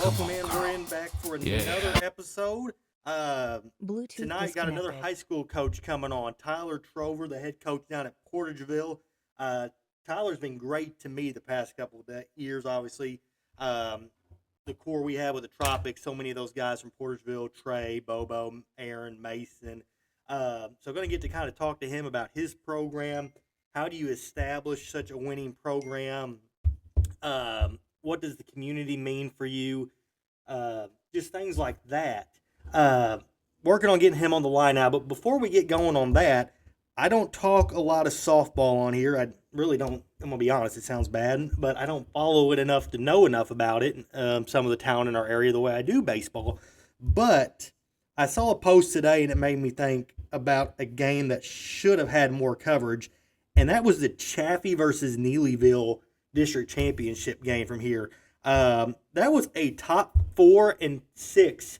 welcome in. We're in back for another episode. Bluetooth Tonight, got another disconnected. high school coach coming on, Tyler Trover, the head coach down at Portageville. Uh, Tyler's been great to me the past couple of years, obviously. Um, the core we have with the Tropics, so many of those guys from Portageville, Trey, Bobo, Aaron, Mason. So going to get to kind of talk to him about his program. How do you establish such a winning program? What does the community mean for you? Just things like that. Uh, Working on getting him on the line now, but before we get going on that, I don't talk a lot of softball on here. I really don't. I'm gonna be honest. It sounds bad, but I don't follow it enough to know enough about it. Some of the talent in our area, the way I do baseball. But I saw a post today, and it made me think about a game that should have had more coverage, and that was the Chaffee versus Neelyville district championship game from here. That was a top 4 and 6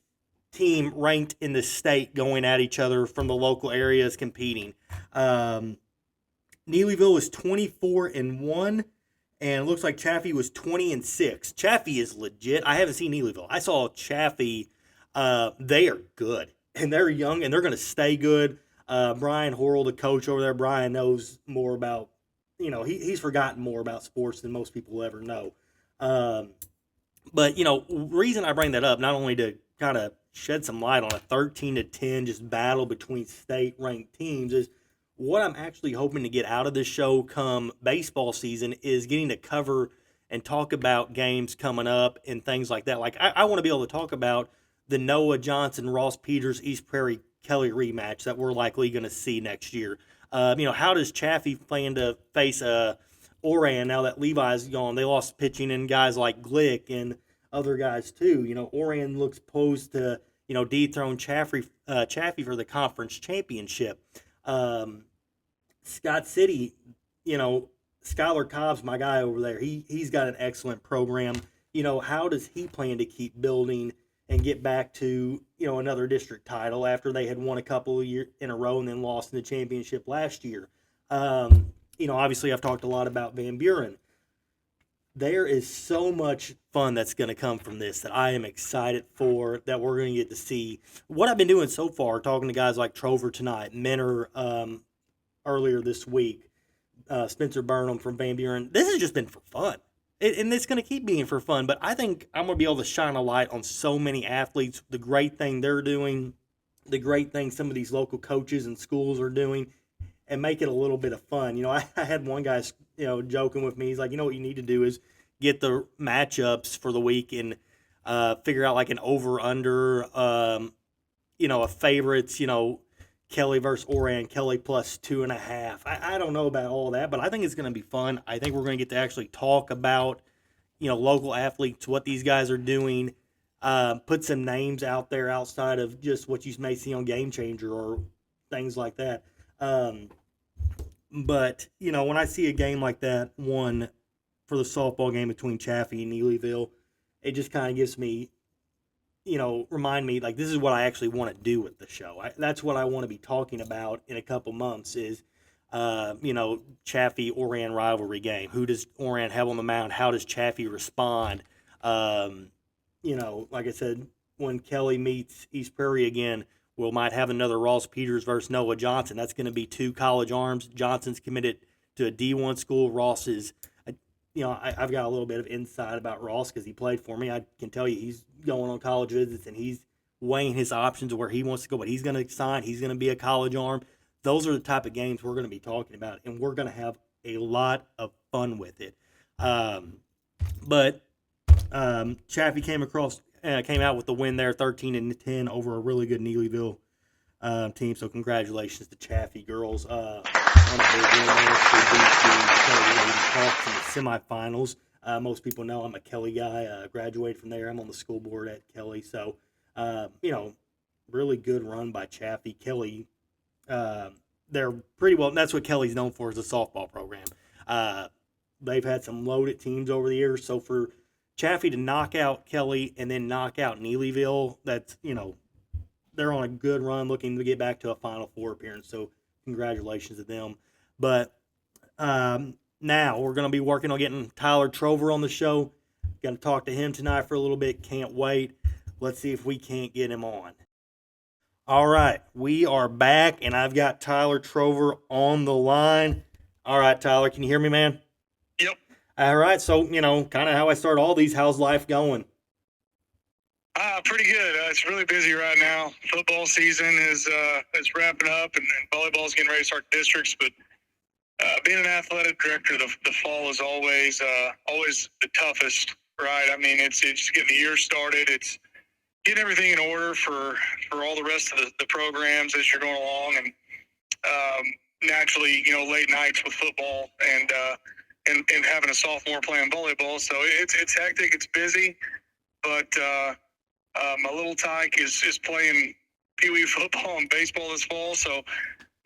team ranked in the state going at each other from the local areas competing. Um, Neelyville was 24-1, and it looks like Chaffee was 20-6. Chaffee is legit. I haven't seen Neelyville. I saw Chaffee. They are good, and they're young, and they're going to stay good. Brian Horrell, the coach over there, Brian knows more about, he's forgotten more about sports than most people will ever know. Um, but reason I bring that up, not only to kind of shed some light on a 13-10 just battle between state ranked teams, is what I'm actually hoping to get out of this show come baseball season is getting to cover and talk about games coming up and things like that. Like I want to be able to talk about the Noah Johnson, Ross Peters, East Prairie Kelly rematch that we're likely going to see next year. How does Chaffee plan to face Oran now that Levi's gone? They lost pitching and guys like Glick and other guys too. Oran looks posed to dethrone Chaffee for the conference championship. Scott City, Skylar Cobb's my guy over there. He's got an excellent program. How does he plan to keep building and get back to another district title after they had won a couple of years in a row and then lost in the championship last year? Obviously I've talked a lot about Van Buren. There is so much fun that's going to come from this that I am excited for, that we're going to get to see. What I've been doing so far, talking to guys like Trover tonight, Menor earlier this week, Spencer Burnham from Van Buren, this has just been for fun. And it's going to keep being for fun, but I think I'm going to be able to shine a light on so many athletes, the great thing they're doing, the great thing some of these local coaches and schools are doing, and make it a little bit of fun. I had one guy, joking with me. He's like, what you need to do is get the matchups for the week and figure out like an over/under, a favorites, Kelly versus Oran, Kelly plus 2.5. I don't know about all that, but I think it's going to be fun. I think we're going to get to actually talk about, local athletes, what these guys are doing, put some names out there outside of just what you may see on Game Changer or things like that. But when I see a game like that, one for the softball game between Chaffee and Neelyville, it just kind of gives me, remind me, like, this is what I actually want to do with the show. That's what I want to be talking about in a couple months is, Chaffee-Oran rivalry game. Who does Oran have on the mound? How does Chaffee respond? Like I said, when Kelly meets East Prairie again, we might have another Ross Peters versus Noah Johnson. That's going to be two college arms. Johnson's committed to a D1 school. Ross is, I've got a little bit of insight about Ross because he played for me. I can tell you he's going on college visits and he's weighing his options of where he wants to go, but he's going to sign. He's going to be a college arm. Those are the type of games we're going to be talking about, and we're going to have a lot of fun with it. But Chaffee came out with the win there, 13-10 over a really good Neelyville team. So congratulations to Chaffee girls on a big win there. They beat the Kelly Lady Hawks in the semifinals. Most people know I'm a Kelly guy. Graduated from there. I'm on the school board at Kelly. So, really good run by Chaffee. Kelly, they're pretty well. That's what Kelly's known for, is a softball program. They've had some loaded teams over the years. So for Chaffee to knock out Kelly and then knock out Neelyville, that's, they're on a good run looking to get back to a Final Four appearance. So congratulations to them. But now we're going to be working on getting Tyler Trover on the show. Going to talk to him tonight for a little bit. Can't wait. Let's see if we can't get him on. All right, we are back, and I've got Tyler Trover on the line. All right, Tyler, can you hear me, man? Yep. All right, so, kind of how I start all these. How's life going? Pretty good. It's really busy right now. Football season is wrapping up, and volleyball's getting ready to start districts. But being an athletic director, the fall is always the toughest, right? I mean, it's just getting the year started. It's getting everything in order for all the rest of the programs as you're going along, and naturally, late nights with football and having a sophomore playing volleyball. So it's hectic. It's busy, but my little tyke is playing Pee Wee football and baseball this fall, so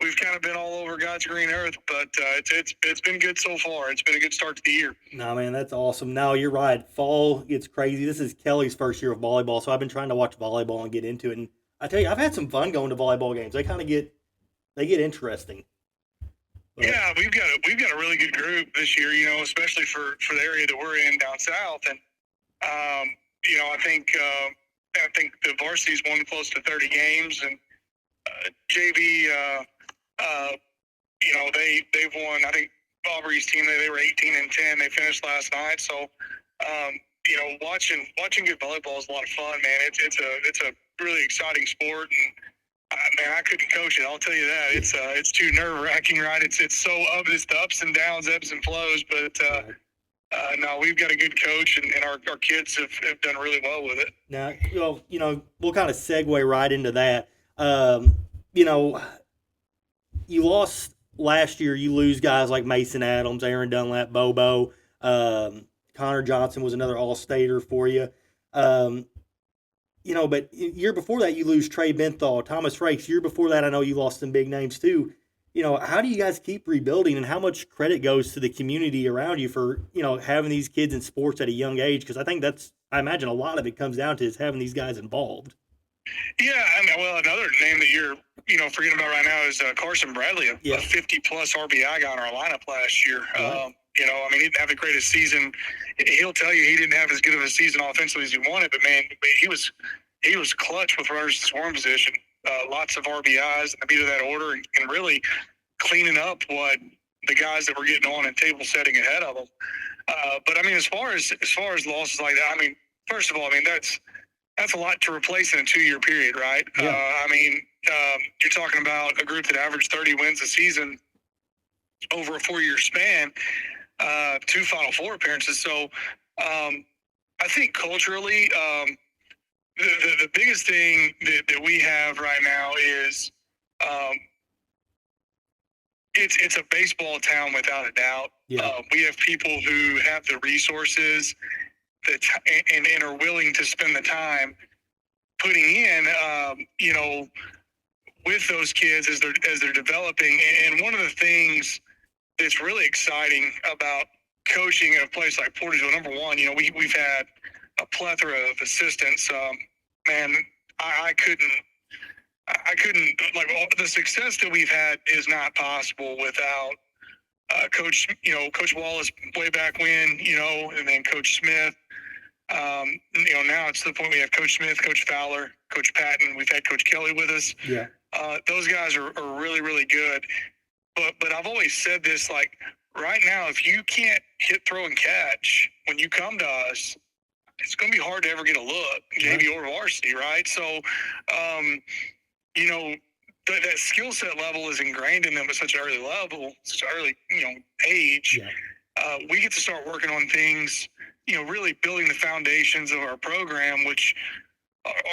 we've kind of been all over God's green earth. But it's been good so far. It's been a good start to the year. No, man, that's awesome. No, you're right. Fall gets crazy. This is Kelly's first year of volleyball, so I've been trying to watch volleyball and get into it. And I tell you, I've had some fun going to volleyball games. They get interesting. But yeah, we've got a really good group this year. Especially for the area that we're in down south, and I think the varsity's won close to 30 games, and JV, they've won. I think Aubrey's team they were 18-10. They finished last night. So, watching good volleyball is a lot of fun, man. It's a really exciting sport, and man, I couldn't coach it. I'll tell you that. It's too nerve wracking, right? It's so it's the ups and downs, ebbs and flows, but. No, we've got a good coach, and our kids have done really well with it. Now, we'll kind of segue right into that. You lost last year. You lose guys like Mason Adams, Aaron Dunlap, Bobo. Connor Johnson was another All-Stater for you. But year before that, you lose Trey Benthal, Thomas Frakes. Year before that, I know you lost some big names too. How do you guys keep rebuilding, and how much credit goes to the community around you for, having these kids in sports at a young age? Because I imagine a lot of it comes down to is having these guys involved. Yeah, another name that you're, forgetting about right now is Carson Bradley, a 50-plus RBI guy in our lineup last year. Right. He didn't have the greatest season. He'll tell you he didn't have as good of a season offensively as he wanted, but man, he was clutch with runners in scoring position. Lots of RBIs in the beat of that order, and really cleaning up what the guys that were getting on and table setting ahead of them. But as far as losses like that, first of all, that's a lot to replace in a 2-year period, right? Yeah. You're talking about a group that averaged 30 wins a season over a 4-year span, 2 Final Four appearances. So I think culturally, the biggest thing that we have right now is it's a baseball town without a doubt. Yeah. We have people who have the resources and are willing to spend the time putting in, with those kids as they're developing. And one of the things that's really exciting about coaching at a place like Portageville, number one, we've had a plethora of assistants. I couldn't the success that we've had is not possible without Coach Wallace way back when, and then Coach Smith. Now it's to the point we have Coach Smith, Coach Fowler, Coach Patton. We've had Coach Kelly with us. Yeah. Those guys are really, really good. But I've always said this, like right now, if you can't hit, throw, and catch when you come to us, it's going to be hard to ever get a look, JV or varsity, right? So, that skill set level is ingrained in them at such an early level, such an early, age. Yeah. We get to start working on things, really building the foundations of our program, which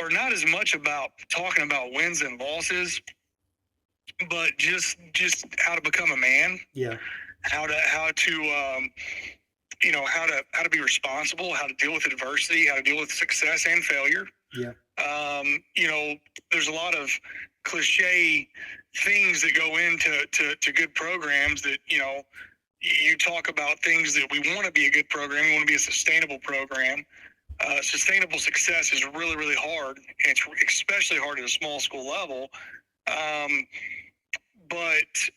are not as much about talking about wins and losses, but just how to become a man. Yeah. How to be responsible, how to deal with adversity, how to deal with success and failure. Yeah. There's a lot of cliche things that go into good programs that, you talk about things that we want to be a good program. We want to be a sustainable program. Sustainable success is really, really hard. And it's especially hard at a small school level. But,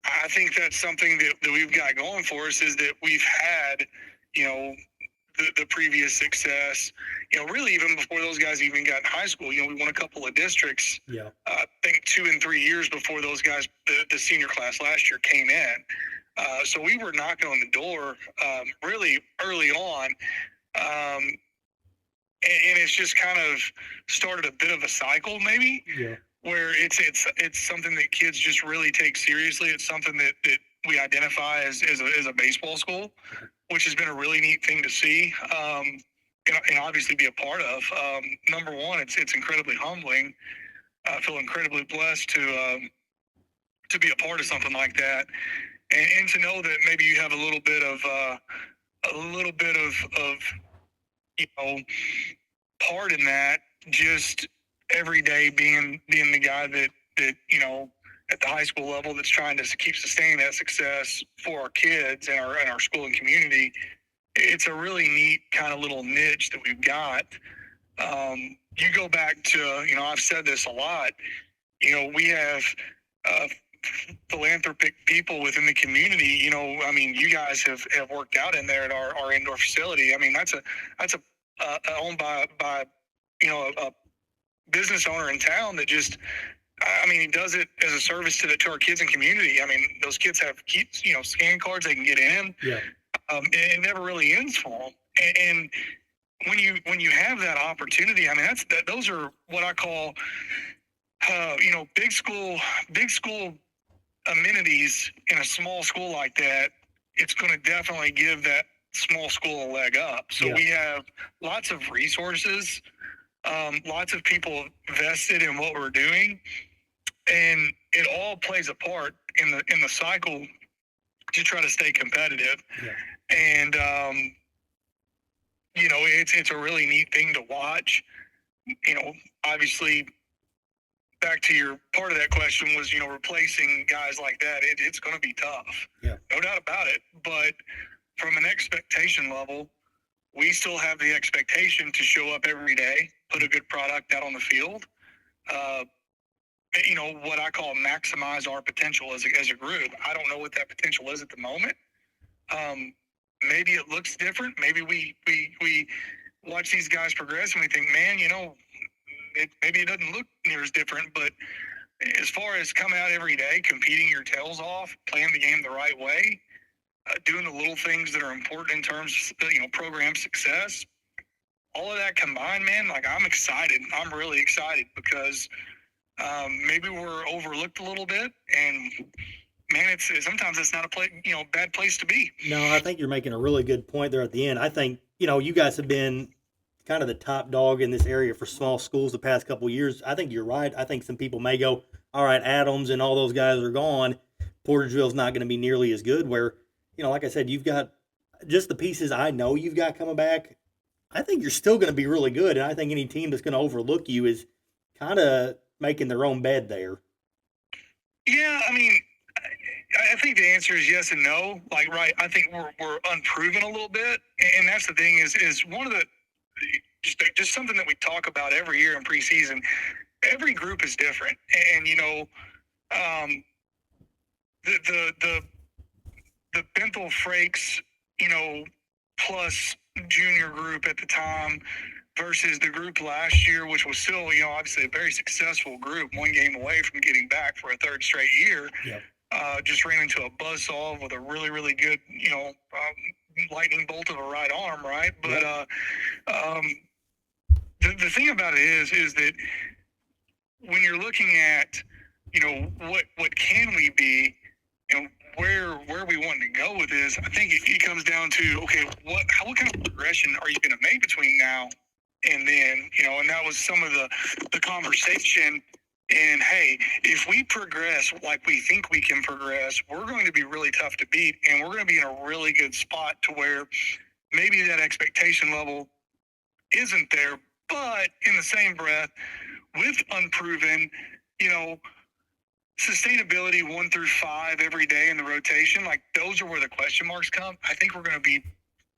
I think that's something that we've got going for us is that we've had, the previous success. Really even before those guys even got in high school. We won a couple of districts. Yeah. I think 2 and 3 years before those guys, the senior class last year came in. So we were knocking on the door really early on. And it's just kind of started a bit of a cycle, maybe. Yeah. Where it's something that kids just really take seriously. It's something that we identify as a baseball school, which has been a really neat thing to see, and obviously be a part of. Number one, it's incredibly humbling. I feel incredibly blessed to be a part of something like that, and to know that maybe you have a little bit of part in that, just every day being the guy that at the high school level that's trying to keep sustaining that success for our kids and our school and community. It's a really neat kind of little niche that we've got. You go back to, I've said this a lot, we have philanthropic people within the community. You guys have worked out in there at our indoor facility. That's owned by a business owner in town that just, he does it as a service to our kids and community. Those kids have scan cards they can get in. Yeah. It never really ends for them. And when you have that opportunity, those are what I call, big school amenities in a small school like that. It's going to definitely give that small school a leg up. So we have lots of resources, lots of people vested in what we're doing, and it all plays a part in the cycle to try to stay competitive. Yeah. And it's a really neat thing to watch. Obviously, back to your part of that question was, replacing guys like that. It's going to be tough. Yeah. No doubt about it. But from an expectation level, we still have the expectation to show up every day, put a good product out on the field. What I call maximize our potential as a group. I don't know what that potential is at the moment. Maybe it looks different. Maybe we watch these guys progress and we think, man, maybe it doesn't look near as different. But as far as coming out every day, competing your tails off, playing the game the right way, doing the little things that are important in terms of, program success, all of that combined, man, I'm excited. I'm really excited because maybe we're overlooked a little bit, and man, sometimes it's not a bad place to be. No, I think you're making a really good point there at the end. I think, you guys have been kind of the top dog in this area for small schools the past couple of years. I think you're right. I think some people may go, all right, Adams and all those guys are gone. Portageville's not going to be nearly as good, where, like I said, you've got just the pieces I know you've got coming back. I think you're still going to be really good, and I think any team that's going to overlook you is kind of making their own bed there. Yeah, I think the answer is yes and no. Right, I think we're unproven a little bit, and that's the thing is one of the just something that we talk about every year in preseason. Every group is different, and the Benthel Frakes, plus junior group at the time versus the group last year, which was still, obviously a very successful group, one game away from getting back for a third straight year. Yeah. Just ran into a buzzsaw with a really, really good, lightning bolt of a right arm, right? But the thing about it is that when you're looking at, what can we be, and where we want to go with this, I think it comes down to, okay, what kind of progression are you going to make between now and then, and that was some of the conversation. And hey, if we progress like we think we can progress, we're going to be really tough to beat, and we're going to be in a really good spot to where maybe that expectation level isn't there. But in the same breath, with unproven, sustainability 1 through 5 every day in the rotation, those are where the question marks come. I think we're going to be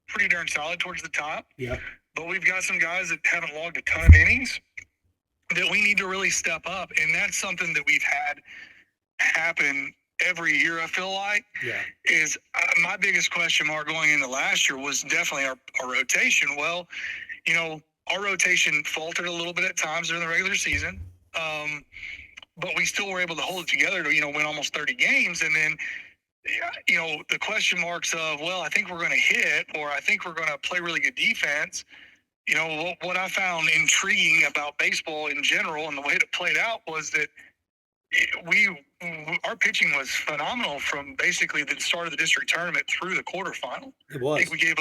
pretty darn solid towards the top. Yeah. But we've got some guys that haven't logged a ton of innings that we need to really step up. And that's something that we've had happen every year, I feel like, is my biggest question mark going into last year was definitely our rotation. Well, our rotation faltered a little bit at times during the regular season, but we still were able to hold it together to, win almost 30 games. And then, the question marks of, well, I think we're going to hit, or I think we're going to play really good defense. What I found intriguing about baseball in general and the way it played out was that our pitching was phenomenal from basically the start of the district tournament through the quarterfinal. It was. I think we gave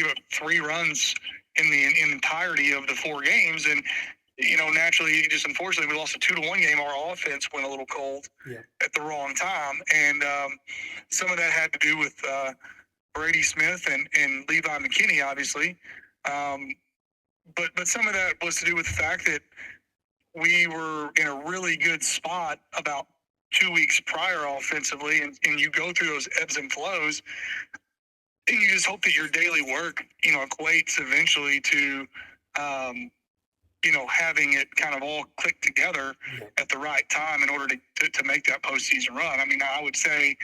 up 3 runs in the entirety of the 4 games, and naturally, just unfortunately, we lost a 2-1 game. Our offense went a little cold at the wrong time, and some of that had to do with Brady Smith and Levi McKinney, obviously. But some of that was to do with the fact that we were in a really good spot about 2 weeks prior offensively, and you go through those ebbs and flows, and you just hope that your daily work, equates eventually to, having it kind of all click together at the right time in order to make that postseason run. I mean, I would say,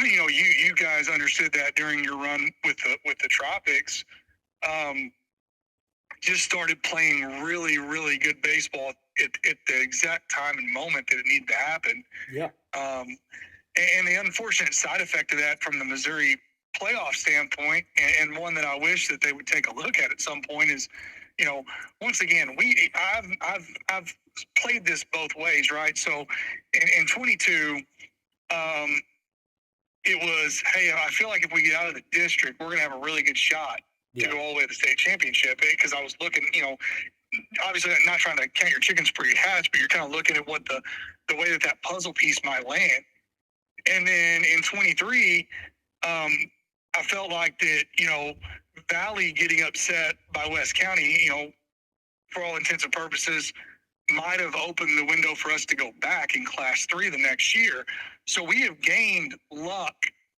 you guys understood that during your run with the Tropics. Just started playing really, really good baseball at the exact time and moment that it needed to happen. Yeah. And the unfortunate side effect of that from the Missouri playoff standpoint, and one that I wish that they would take a look at some point, is, once again, I've played this both ways, right? So in 22, it was, hey, I feel like if we get out of the district, we're going to have a really good shot to go all the way to the state championship. Because I was looking, obviously I'm not trying to count your chickens before you hatch, but you're kind of looking at what the way that puzzle piece might land. And then in 23, I felt like that, Valley getting upset by West County, for all intents and purposes, might have opened the window for us to go back in Class 3 the next year. So we have gained luck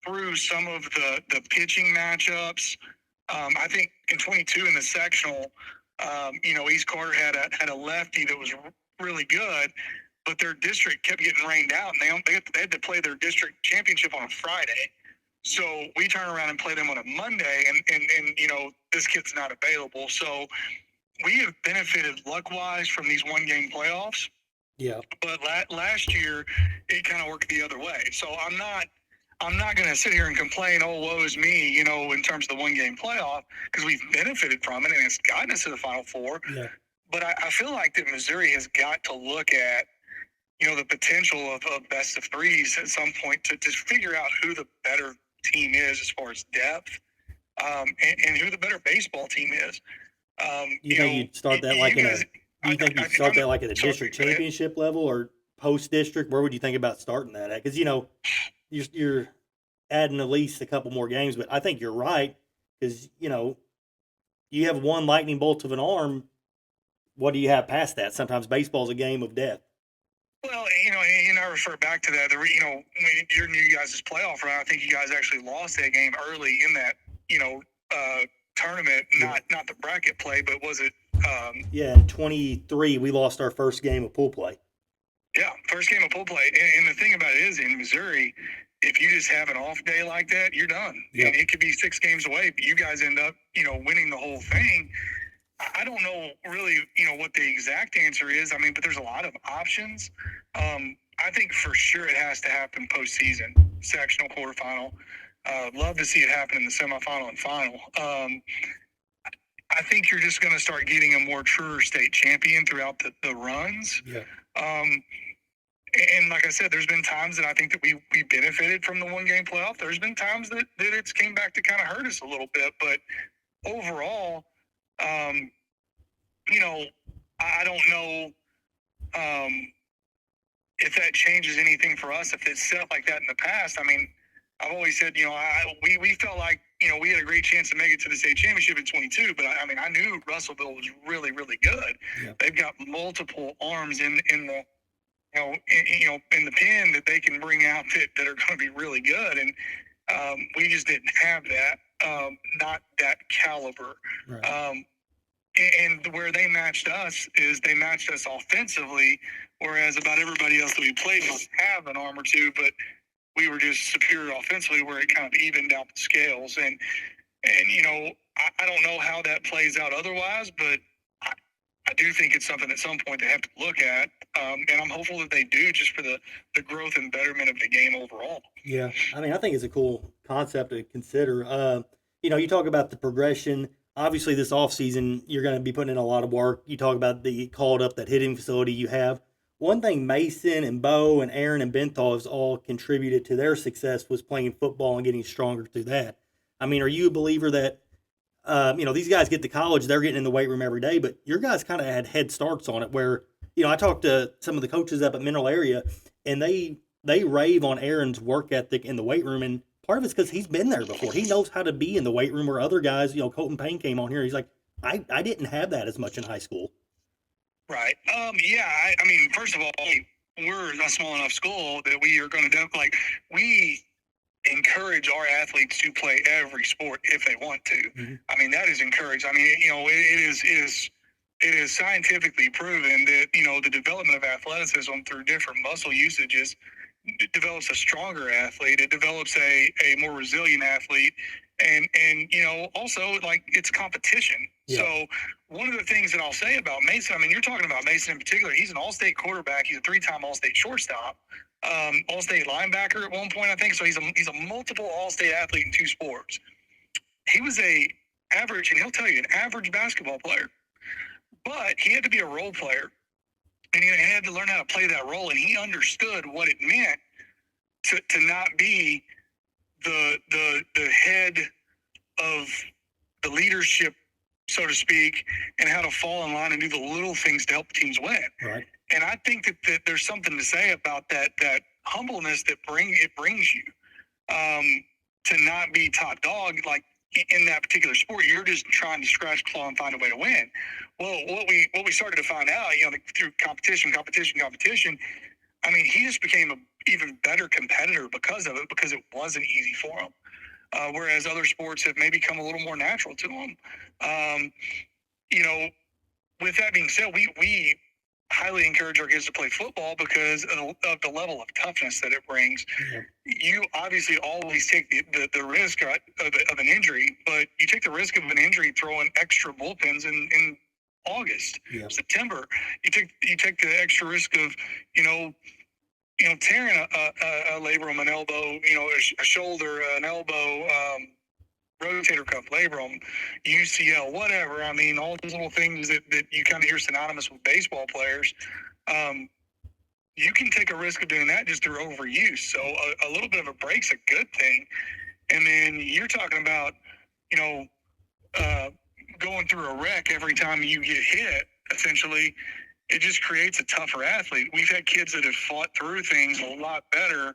through some of the pitching matchups. I think in 22 in the sectional, East Carter had a lefty that was really good, but their district kept getting rained out, and they had to play their district championship on a Friday. So we turn around and play them on a Monday, and this kid's not available. So we have benefited luck-wise from these one-game playoffs. Yeah. But last year, it kind of worked the other way. So I'm not going to sit here and complain, oh, woe is me, in terms of the one-game playoff, because we've benefited from it, and it's gotten us to the Final Four. Yeah. But I feel like that Missouri has got to look at, the potential of best of threes at some point to figure out who the better team is as far as depth, and who the better baseball team is. You think you'd start that like at a district championship level or post district? Where would you think about starting that at? Because you're adding at least a couple more games, but I think you're right because you have one lightning bolt of an arm. What do you have past that? Sometimes baseball's a game of death. Well, and I refer back to that. When you're new guys' playoff round, I think you guys actually lost that game early in that tournament. Not the bracket play, but was it? In 23, we lost our first game of pool play. Yeah, first game of pool play. And the thing about it is, in Missouri, if you just have an off day like that, you're done. Yep. And it could be 6 games away, but you guys end up, winning the whole thing. I don't know really, what the exact answer is. I mean, but there's a lot of options. I think for sure it has to happen postseason, sectional, quarterfinal. Love to see it happen in the semifinal and final. I think you're just going to start getting a more truer state champion throughout the runs. Yeah. And like I said, there's been times that I think that we benefited from the one-game playoff. There's been times that it's came back to kind of hurt us a little bit. But overall, I don't know if that changes anything for us. If it's set up like that in the past, I mean, I've always said, we felt like, we had a great chance to make it to the state championship in 22, but I knew Russellville was really, really good. Yeah. They've got multiple arms in the, in the pen that they can bring out that are going to be really good. And we just didn't have that, not that caliber. Right. And where they matched us is they matched us offensively, whereas about everybody else that we played must have an arm or two, but we were just superior offensively, where it kind of evened out the scales. And I don't know how that plays out otherwise, but I do think it's something at some point they have to look at, and I'm hopeful that they do, just for the growth and betterment of the game overall. Yeah, I mean, I think it's a cool concept to consider. You talk about the progression. Obviously, this offseason, you're going to be putting in a lot of work. You talk about the called up that hitting facility you have. One thing Mason and Bo and Aaron and Benthal has all contributed to their success was playing football and getting stronger through that. I mean, are you a believer that these guys get to college, they're getting in the weight room every day, but your guys kind of had head starts on it where, I talked to some of the coaches up at Mineral area, and they rave on Aaron's work ethic in the weight room, and part of it's because he's been there before. He knows how to be in the weight room where other guys, Colton Payne came on here. He's like, I didn't have that as much in high school. Right. Yeah. I mean, first of all, we're a small enough school that we are going to we encourage our athletes to play every sport if they want to. Mm-hmm. I mean, that is encouraged. I mean, it is scientifically proven that, the development of athleticism through different muscle usages, it develops a stronger athlete. It develops a more resilient athlete. And also, like, it's competition. Yeah. So one of the things that I'll say about Mason, I mean, you're talking about Mason in particular. He's an all-state quarterback. He's a 3-time all-state shortstop, all-state linebacker at one point, I think. So he's a multiple all-state athlete in 2 sports. He was a average, and he'll tell you, an average basketball player. But he had to be a role player, and he had to learn how to play that role, and he understood what it meant to not be the head of the leadership, so to speak, and how to fall in line and do the little things to help teams win. Right. And I think that there's something to say about that humbleness that brings you to not be top dog, like in that particular sport. You're just trying to scratch, claw, and find a way to win. Well, what we started to find out, through competition. I mean, he just became an even better competitor because of it, because it wasn't easy for him. Whereas other sports have maybe come a little more natural to him. With that being said, we highly encourage our kids to play football because of the level of toughness that it brings. Yeah. You obviously always take the risk of an injury, but you take the risk of an injury throwing extra bullpens in August, yeah. September. You take the extra risk of, tearing a labrum, an elbow, a shoulder, an elbow, rotator cuff, labrum, UCL, whatever. I mean, all those little things that you kind of hear synonymous with baseball players. You can take a risk of doing that just through overuse. So a little bit of a break's a good thing. And then you're talking about, going through a wreck every time you get hit, essentially. It just creates a tougher athlete. We've had kids that have fought through things a lot better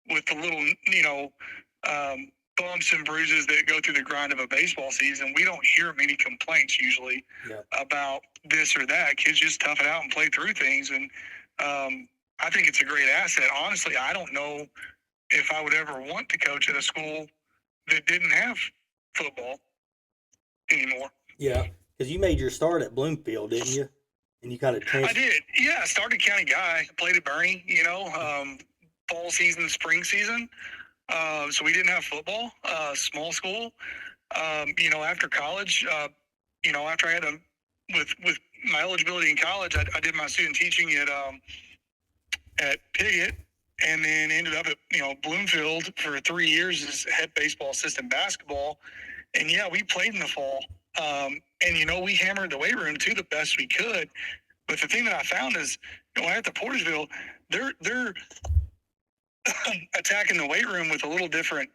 with the little, bumps and bruises that go through the grind of a baseball season. We don't hear many complaints usually about this or that. Kids just tough it out and play through things. And I think it's a great asset. Honestly, I don't know if I would ever want to coach at a school that didn't have football anymore. Yeah, because you made your start at Bloomfield, didn't you? And you kind of I did. Yeah, I started county guy. Played at Bernie, fall season, spring season. So we didn't have football, small school. After college, after I had with my eligibility in college, I did my student teaching at Piggott, and then ended up at Bloomfield for 3 years as head baseball assistant basketball. And yeah, we played in the fall. And we hammered the weight room too the best we could. But the thing that I found is, at the Portersville, they're attacking the weight room with a little different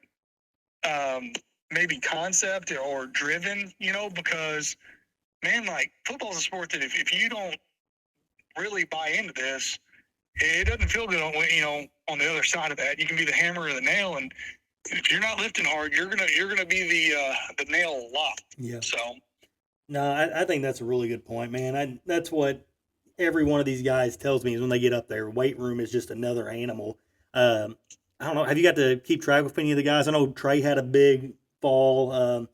maybe concept or driven, because, man, like, football's a sport that if you don't really buy into this, it doesn't feel good on the other side of that. You can be the hammer or the nail, and if you're not lifting hard, you're gonna be the nail a lot. Yeah. So. No, I think that's a really good point, man. That's what every one of these guys tells me is when they get up there, weight room is just another animal. I don't know. Have you got to keep track with any of the guys? I know Trey had a big fall.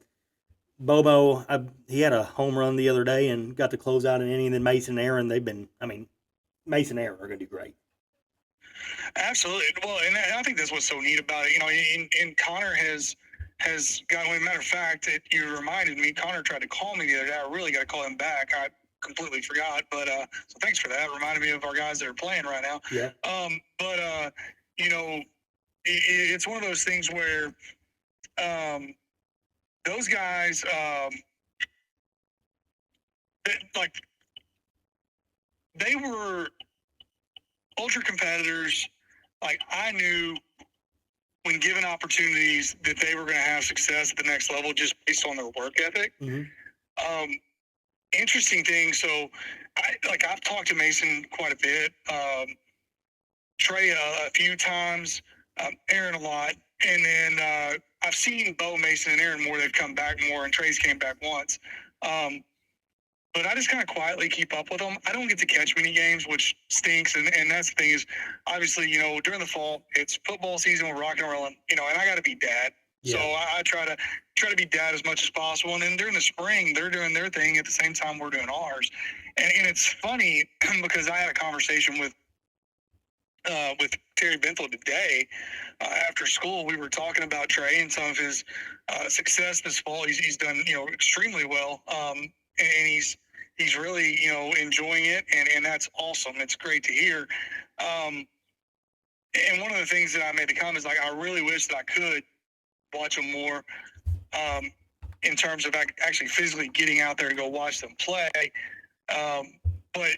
Bobo, he had a home run the other day and got to close out an inning. And then Mason and Aaron, Mason and Aaron are going to do great. Absolutely. Well, and I think that's what's so neat about it. And Connor has got. Well, matter of fact, you reminded me. Connor tried to call me the other day. I really got to call him back. I completely forgot, but so thanks for that. Reminded me of our guys that are playing right now. Yeah. But it's one of those things where those guys, they were ultra competitors. Like, I knew when given opportunities that they were going to have success at the next level just based on their work ethic. Mm-hmm. Interesting thing. So, I've talked to Mason quite a bit, Trey a few times, Aaron a lot, and then I've seen Bo, Mason, and Aaron more. They've come back more, and Trey's came back once. But I just kind of quietly keep up with them. I don't get to catch many games, which stinks. And that's the thing is, obviously, during the fall, it's football season. We're rocking and rolling, and I got to be dad. Yeah. So I try to be dad as much as possible. And then during the spring, they're doing their thing at the same time we're doing ours. And it's funny because I had a conversation with Terry Benthel today after school. We were talking about Trey and some of his success this fall. He's done extremely well, and he's really enjoying it, and that's awesome. It's great to hear. And one of the things that I made the comment is, like, I really wish that I could watch them more in terms of actually physically getting out there and go watch them play. But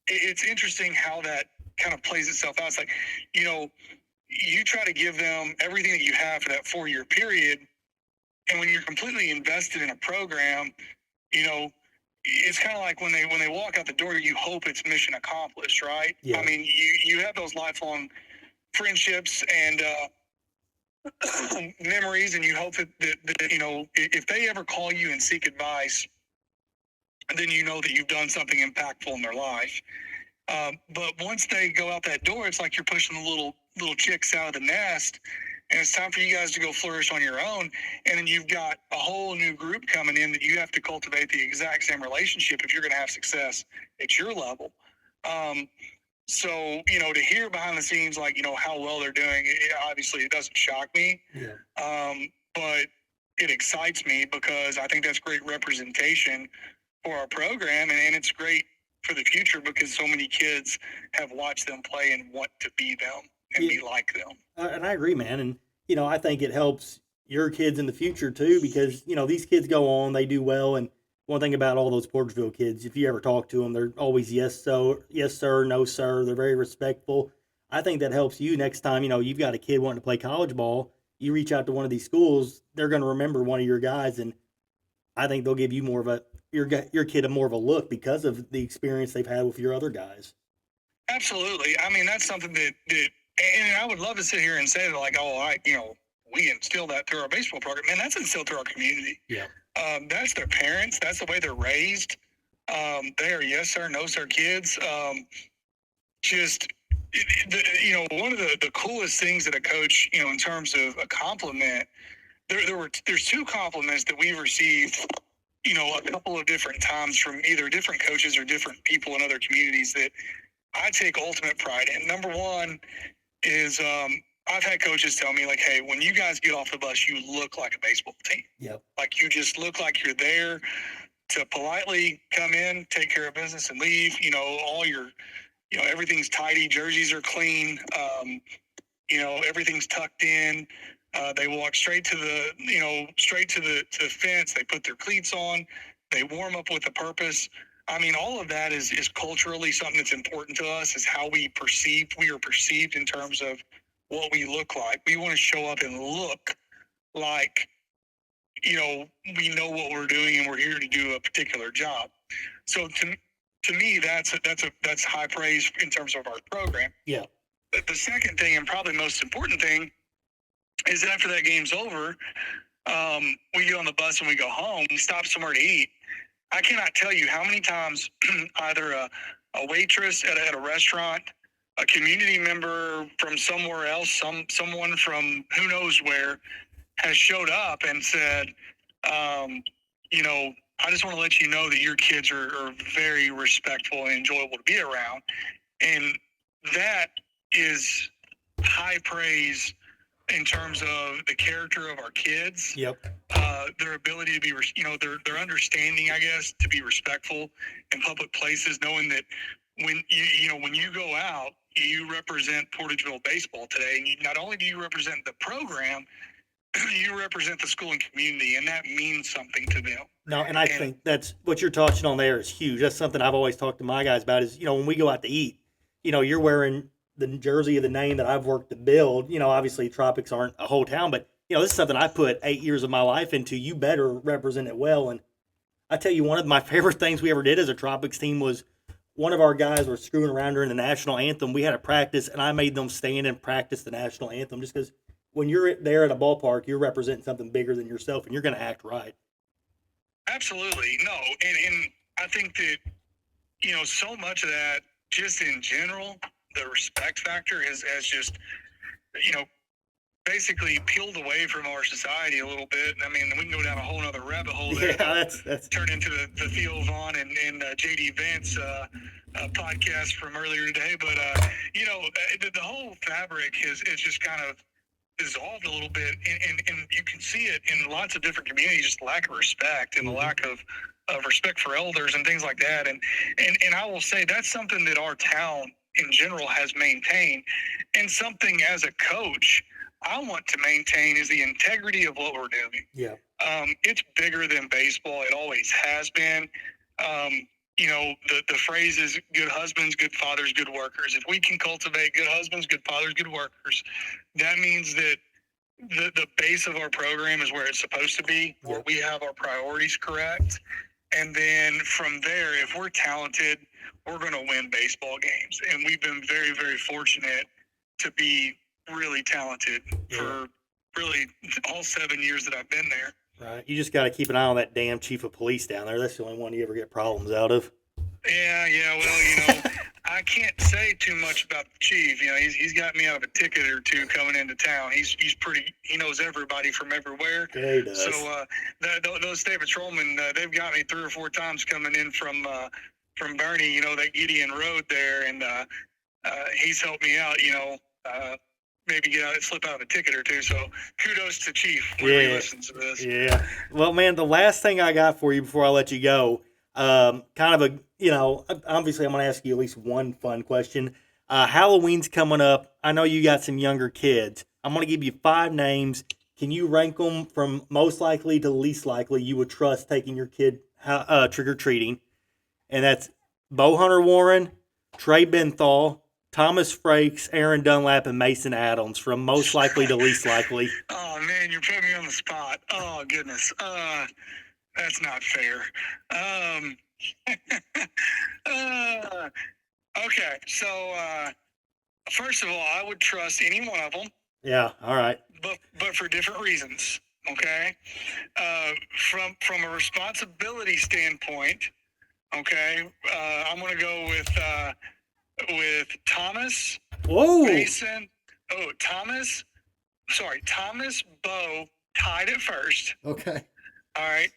it's interesting how that kind of plays itself out. It's like, you try to give them everything that you have for that 4-year period. And when you're completely invested in a program, it's kind of like when they walk out the door, you hope it's mission accomplished, right? Yeah. I mean, you have those lifelong friendships and memories, and you hope that if they ever call you and seek advice, then you know that you've done something impactful in their life. But once they go out that door, it's like you're pushing the little chicks out of the nest, and it's time for you guys to go flourish on your own. And then you've got a whole new group coming in that you have to cultivate the exact same relationship if you're going to have success at your level. So, to hear behind the scenes, like, how well they're doing, obviously it doesn't shock me. Yeah. But it excites me because I think that's great representation for our program, and it's great for the future because so many kids have watched them play and want to be them and be like them. And I agree, man. And, I think it helps your kids in the future too, because, these kids go on, they do well. And one thing about all those Porterville kids, if you ever talk to them, they're always yes, sir, no, sir. They're very respectful. I think that helps you next time, you've got a kid wanting to play college ball. You reach out to one of these schools, they're going to remember one of your guys. And I think they'll give you your kid more of a look because of the experience they've had with your other guys. Absolutely. I mean, that's something that and I would love to sit here and say that, like, we instill that through our baseball program. Man, that's instilled through our community. Yeah. That's their parents. That's the way they're raised. They are yes sir, no sir kids. One of the coolest things that a coach, in terms of a compliment, there's 2 compliments that we've received, a couple of different times from either different coaches or different people in other communities that I take ultimate pride in. Number one is I've had coaches tell me, like, hey, when you guys get off the bus, you look like a baseball team. Yep. Like, you just look like you're there to politely come in, take care of business, and leave. All your, everything's tidy. Jerseys are clean. Everything's tucked in. They walk straight to the fence. They put their cleats on. They warm up with a purpose. I mean, all of that is culturally something that's important to us, is how we are perceived in terms of what we look like. We want to show up and look like, we know what we're doing and we're here to do a particular job. So to me, that's high praise in terms of our program. Yeah. The second thing, and probably most important thing, is after that game's over, we get on the bus and we go home, we stop somewhere to eat. I cannot tell you how many times either a waitress at a restaurant, a community member from somewhere else, someone from who knows where, has showed up and said, I just want to let you know that your kids are very respectful and enjoyable to be around. And that is high praise in terms of the character of our kids. Yep. Their ability to be, their understanding, I guess, to be respectful in public places, knowing that when when you go out, you represent Portageville baseball today. And not only do you represent the program, you represent the school and community, and that means something to them. No, and I think that's what you're touching on there is huge. That's something I've always talked to my guys about is, when we go out to eat, you're wearing the jersey of the name that I've worked to build. Obviously Tropics aren't a whole town, but this is something I put 8 years of my life into. You better represent it well. And I tell you, one of my favorite things we ever did as a Tropics team was one of our guys was screwing around during the national anthem. We had a practice, and I made them stand and practice the national anthem just because when you're there at a ballpark, you're representing something bigger than yourself, and you're going to act right. Absolutely. No. And I think that, so much of that, just in general, the respect factor has just, basically peeled away from our society a little bit. I mean, we can go down a whole other rabbit hole there. Yeah, that's turn into the Theo Vaughn and JD Vance podcast from earlier today. But, the whole fabric is just kind of dissolved a little bit, and you can see it in lots of different communities, just lack of respect and the lack of respect for elders and things like that. And I will say that's something that our town in general has maintained, and something as a coach I want to maintain is the integrity of what we're doing. Yeah. It's bigger than baseball. It always has been. The phrase is good husbands, good fathers, good workers. If we can cultivate good husbands, good fathers, good workers, that means that the base of our program is where it's supposed to be, where we have our priorities correct. And then from there, if we're talented, we're going to win baseball games. And we've been very, very fortunate to be really talented for really all 7 years that I've been there. Right. You just got to keep an eye on that damn chief of police down there. That's the only one you ever get problems out of. Yeah. Well, I can't say too much about the chief. He's got me out of a ticket or two coming into town. He knows everybody from everywhere. Yeah, he does. So those state patrolmen, they've got me 3 or 4 times coming in from Bernie, that Gideon Road there, and he's helped me out. Maybe get out and slip out of a ticket or two. So kudos to Chief when he listens to this. Yeah. Well, man, the last thing I got for you before I let you go, kind of obviously I'm going to ask you at least one fun question. Halloween's coming up. I know you got some younger kids. I'm going to give you 5 names. Can you rank them from most likely to least likely you would trust taking your kid trick-or-treating? And that's Bo Hunter Warren, Trey Benthal, Thomas Frakes, Aaron Dunlap, and Mason Adams from most likely to least likely. Oh, man, you're putting me on the spot. Oh, goodness. That's not fair. Okay, so first of all, I would trust any one of them. Yeah, all right. But for different reasons, okay? From a responsibility standpoint, okay, I'm going to go with Thomas, Mason. Thomas, Bo tied at first. Okay. All right.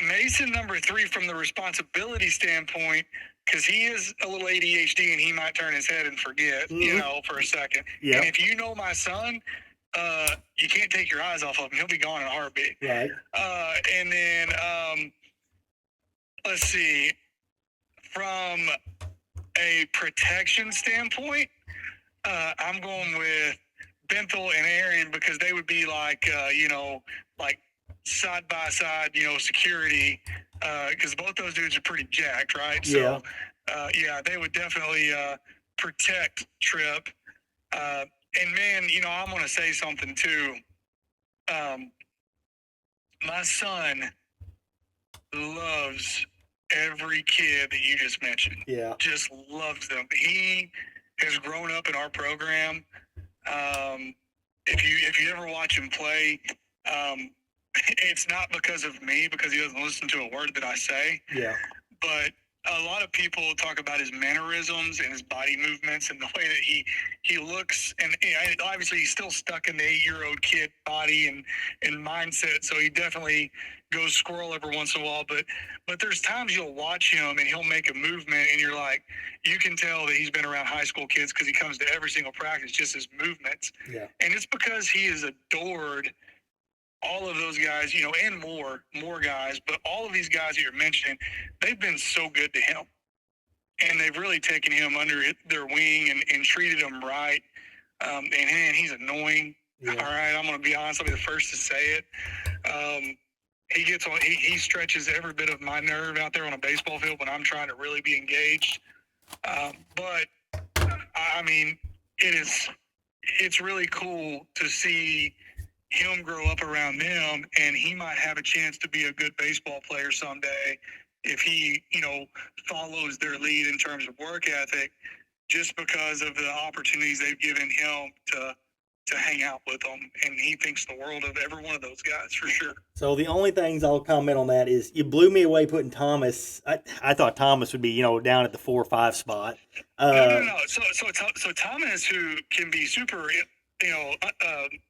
Mason number 3 from the responsibility standpoint, because he is a little ADHD and he might turn his head and forget, for a second. Yeah. And if you know my son, you can't take your eyes off of him. He'll be gone in a heartbeat. Right. And then let's see, from a protection standpoint, I'm going with Benthel and Aaron because they would be like side by side, security, because both those dudes are pretty jacked, right? Yeah. So, they would definitely protect Trip. And man, I'm going to say something too. My son loves every kid that you just mentioned. Yeah. Just loves them. He has grown up in our program. If you ever watch him play, it's not because of me, because he doesn't listen to a word that I say. Yeah. But a lot of people talk about his mannerisms and his body movements and the way that he looks, and obviously he's still stuck in the 8-year-old kid body and mindset, so he definitely goes squirrel every once in a while. But there's times you'll watch him and he'll make a movement and you're like, you can tell that he's been around high school kids because he comes to every single practice, just his movements. Yeah. And it's because he is adored all of those guys, and more guys, but all of these guys that you're mentioning, they've been so good to him. And they've really taken him under their wing and treated him right. And man, he's annoying. Yeah. All right, I'm going to be honest. I'll be the first to say it. He gets on. He stretches every bit of my nerve out there on a baseball field when I'm trying to really be engaged. But I mean, it's really cool to see him grow up around them, and he might have a chance to be a good baseball player someday if he, follows their lead in terms of work ethic, just because of the opportunities they've given him to hang out with them. And he thinks the world of every one of those guys, for sure. So the only things I'll comment on that is you blew me away putting Thomas. I thought Thomas would be, down at the 4 or 5 spot. No. So Thomas, who can be super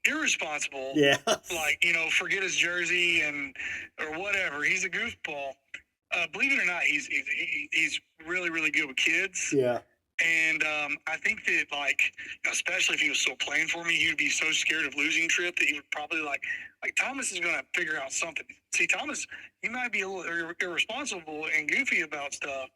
irresponsible. Yeah. Like, forget his jersey or whatever. He's a goofball. Believe it or not, he's really, really good with kids. Yeah. And I think that, especially if he was still playing for me, he would be so scared of losing Trip that he would probably like Thomas is going to figure out something. See, Thomas, he might be a little irresponsible and goofy about stuff,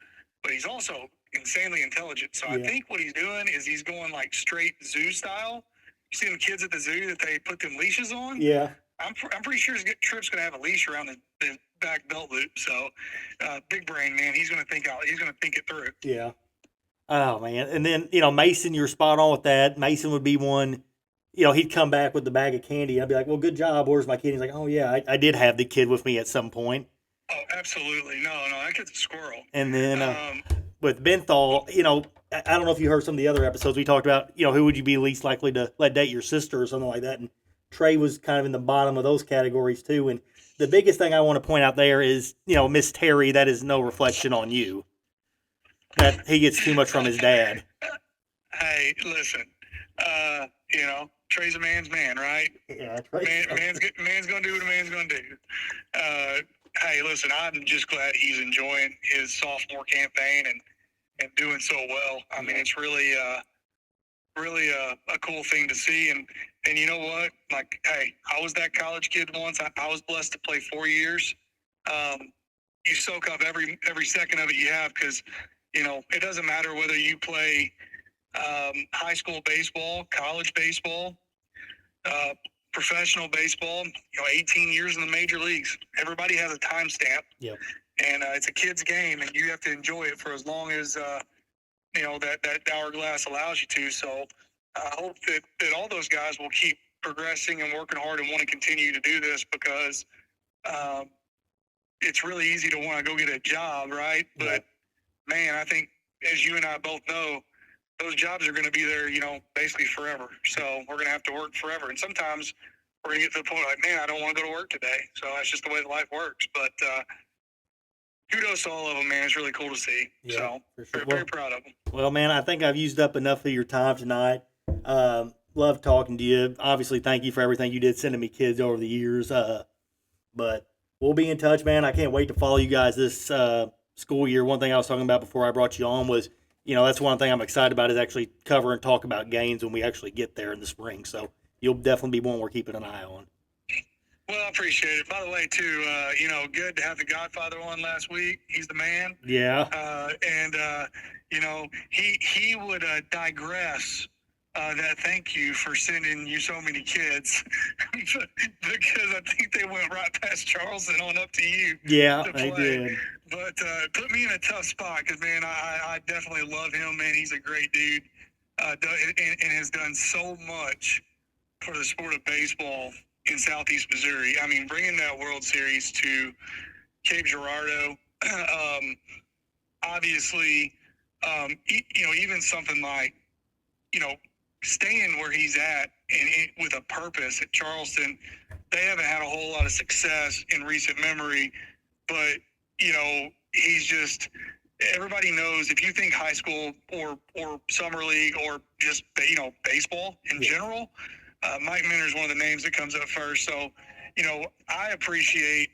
but he's also insanely intelligent. So yeah. I think what he's doing is he's going straight zoo style. You see them kids at the zoo that they put them leashes on? Yeah. I'm pretty sure Tripp's going to have a leash around the back belt loop. So big brain, man. He's going to think it through. Yeah. Oh, man. And then, Mason, you're spot on with that. Mason would be one, he'd come back with the bag of candy. I'd be like, well, good job. Where's my kid? He's like, oh, yeah, I did have the kid with me at some point. Oh, absolutely. No, that kid's a squirrel. And then with Benthal, I don't know if you heard some of the other episodes we talked about, who would you be least likely to let date, your sister or something like that. And Trey was kind of in the bottom of those categories, too. And the biggest thing I want to point out there is, Miss Terry, that is no reflection on you. That he gets too much from his dad. Hey, listen, Trey's a man's man, right? Yeah, man's gonna do what a man's gonna do. Hey, listen, I'm just glad he's enjoying his sophomore campaign and doing so well. I mean, it's really a cool thing to see. And you know what? Hey, I was that college kid once. I was blessed to play 4 years. You soak up every second of it you have because. It doesn't matter whether you play high school baseball, college baseball, professional baseball, 18 years in the major leagues. Everybody has a timestamp. Yep. And it's a kid's game, and you have to enjoy it for as long as, that hourglass allows you to. So I hope that all those guys will keep progressing and working hard and want to continue to do this because it's really easy to want to go get a job, right? Yeah. But man, I think, as you and I both know, those jobs are going to be there, basically forever. So we're going to have to work forever. And sometimes we're going to get to the point man, I don't want to go to work today. So that's just the way life works. But kudos to all of them, man. It's really cool to see. Yeah, so for sure. Very proud of them. Well, man, I think I've used up enough of your time tonight. Love talking to you. Obviously, thank you for everything you did sending me kids over the years. But we'll be in touch, man. I can't wait to follow you guys this school year. One thing I was talking about before I brought you on was, that's one thing I'm excited about is actually cover and talk about games when we actually get there in the spring. So you'll definitely be one we're keeping an eye on. Well, I appreciate it. By the way, too, good to have the Godfather on last week. He's the man. Yeah. He would digress that thank you for sending you so many kids because I think they went right past Charleston on up to you. Yeah, they did. But put me in a tough spot because, man, I definitely love him, man. He's a great dude and has done so much for the sport of baseball in Southeast Missouri. I mean, bringing that World Series to Cape Girardeau, obviously, even something like, staying where he's at and with a purpose at Charleston. They haven't had a whole lot of success in recent memory, but he's just everybody knows if you think high school or summer league or just baseball in general, Mike Minter is one of the names that comes up first. So, I appreciate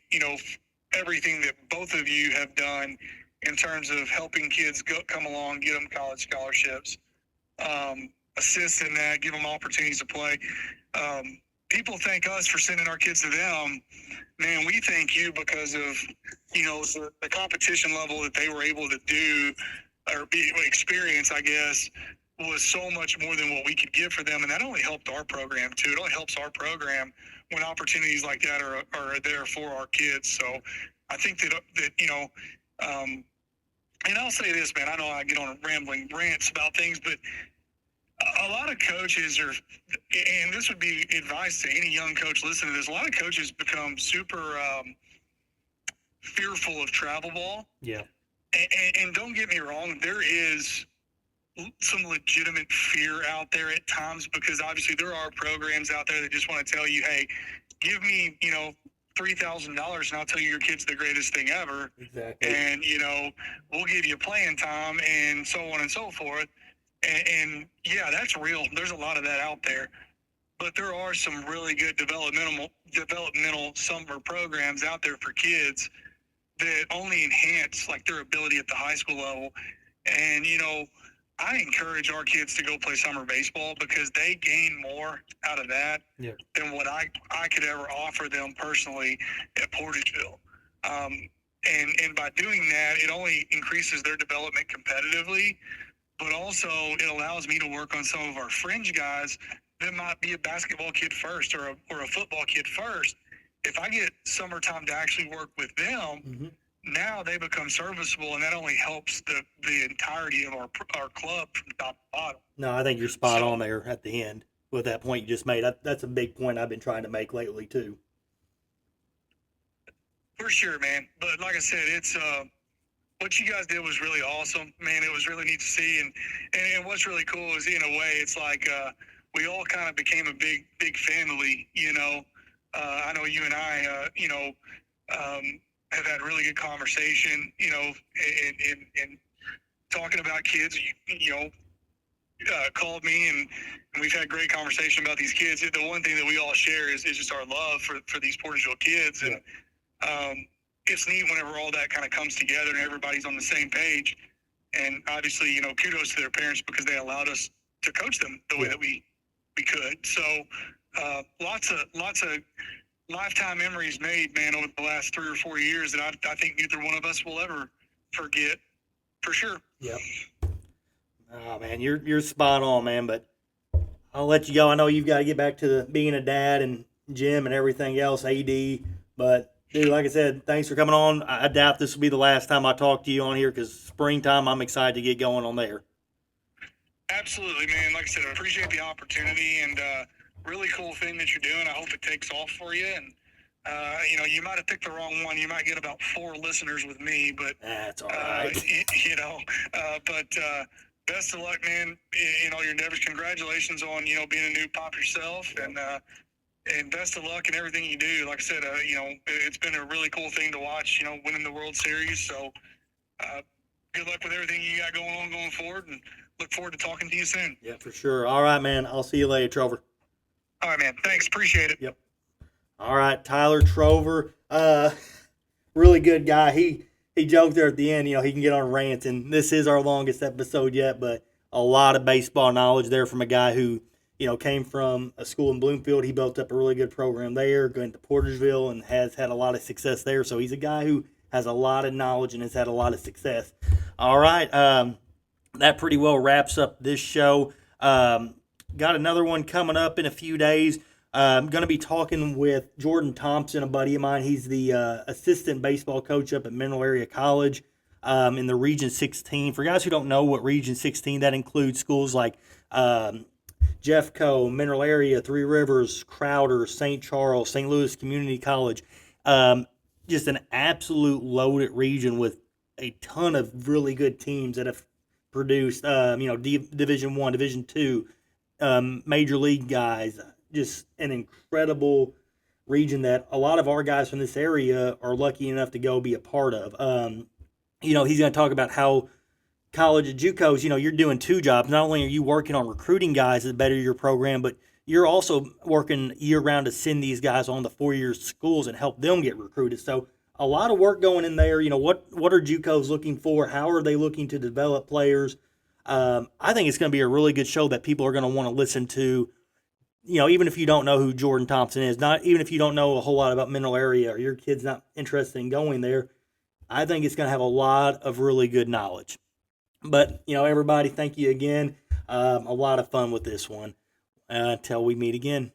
everything that both of you have done in terms of helping kids come along, get them college scholarships, assist in that, give them opportunities to play. People thank us for sending our kids to them. Man, we thank you because of the competition level that they were able to do or experience, I guess, was so much more than what we could give for them, and that only helped our program too. It only helps our program when opportunities like that are there for our kids. So I think that and I'll say this, man. I know I get on rambling rants about things, but a lot of coaches are, and this would be advice to any young coach listening to this, a lot of coaches become super fearful of travel ball. Yeah. And don't get me wrong, there is some legitimate fear out there at times, because obviously there are programs out there that just want to tell you, hey, give me, $3,000 and I'll tell you your kid's the greatest thing ever. Exactly. And, we'll give you playing time and so on and so forth. And yeah, that's real. There's a lot of that out there. But there are some really good developmental summer programs out there for kids that only enhance like their ability at the high school level. And, I encourage our kids to go play summer baseball because they gain more out of that than what I could ever offer them personally at Portageville. And by doing that, it only increases their development competitively, but also it allows me to work on some of our fringe guys that might be a basketball kid first or a football kid first. If I get summertime to actually work with them, now they become serviceable, and that only helps the entirety of our club from top to bottom. No, I think you're spot on there at the end with that point you just made. That's a big point I've been trying to make lately too. For sure, man. But like I said, it's what you guys did was really awesome, man. It was really neat to see, and what's really cool is in a way it's like we all kind of became a big family. I know you and I, have had really good conversation, and talking about kids. Called me and we've had great conversation about these kids. The one thing that we all share is just our love for these Portageville kids, and it's neat whenever all that kind of comes together and everybody's on the same page. And obviously, kudos to their parents because they allowed us to coach them the way that we could. So lots of lifetime memories made, man, over the last 3 or 4 years that I think neither one of us will ever forget, for sure. Yep. Oh man, you're spot on, man. But I'll let you go. I know you've got to get back to being a dad and gym and everything else, AD. But dude, like I said, thanks for coming on. I doubt this will be the last time I talk to you on here because springtime, I'm excited to get going on there. Absolutely, man. Like I said, I appreciate the opportunity and really cool thing that you're doing. I hope it takes off for you. And, you might have picked the wrong one. You might get about 4 listeners with me, but that's all right. But best of luck, man, in all your endeavors. Congratulations on, being a new pop yourself, and best of luck in everything you do. Like I said, it's been a really cool thing to watch, winning the World Series. So good luck with everything you got going forward, and look forward to talking to you soon. Yeah, for sure. All right, man. I'll see you later, Trover. All right, man. Thanks. Appreciate it. Yep. All right, Tyler Trover, really good guy. He joked there at the end, he can get on rants, and this is our longest episode yet, but a lot of baseball knowledge there from a guy who, came from a school in Bloomfield. He built up a really good program there, going to Portageville, and has had a lot of success there. So he's a guy who has a lot of knowledge and has had a lot of success. All right, that pretty well wraps up this show. Got another one coming up in a few days. I'm going to be talking with Jordan Thompson, a buddy of mine. He's the assistant baseball coach up at Mineral Area College in the Region 16. For guys who don't know what Region 16, that includes schools like Jeffco, Mineral Area, Three Rivers, Crowder, St. Charles, St. Louis Community College. Just an absolute loaded region with a ton of really good teams that have produced, Division I, Division II, Major League guys. Just an incredible region that a lot of our guys from this area are lucky enough to go be a part of. He's going to talk about how college and JUCOs, you're doing two jobs. Not only are you working on recruiting guys to better your program, but you're also working year round to send these guys on the 4 year schools and help them get recruited. So a lot of work going in there. What are JUCOs looking for? How are they looking to develop players? I think it's going to be a really good show that people are going to want to listen to. Even if you don't know who Jordan Thompson is, not even if you don't know a whole lot about Mineral Area or your kid's not interested in going there, I think it's going to have a lot of really good knowledge. But, everybody, thank you again. A lot of fun with this one. Until we meet again.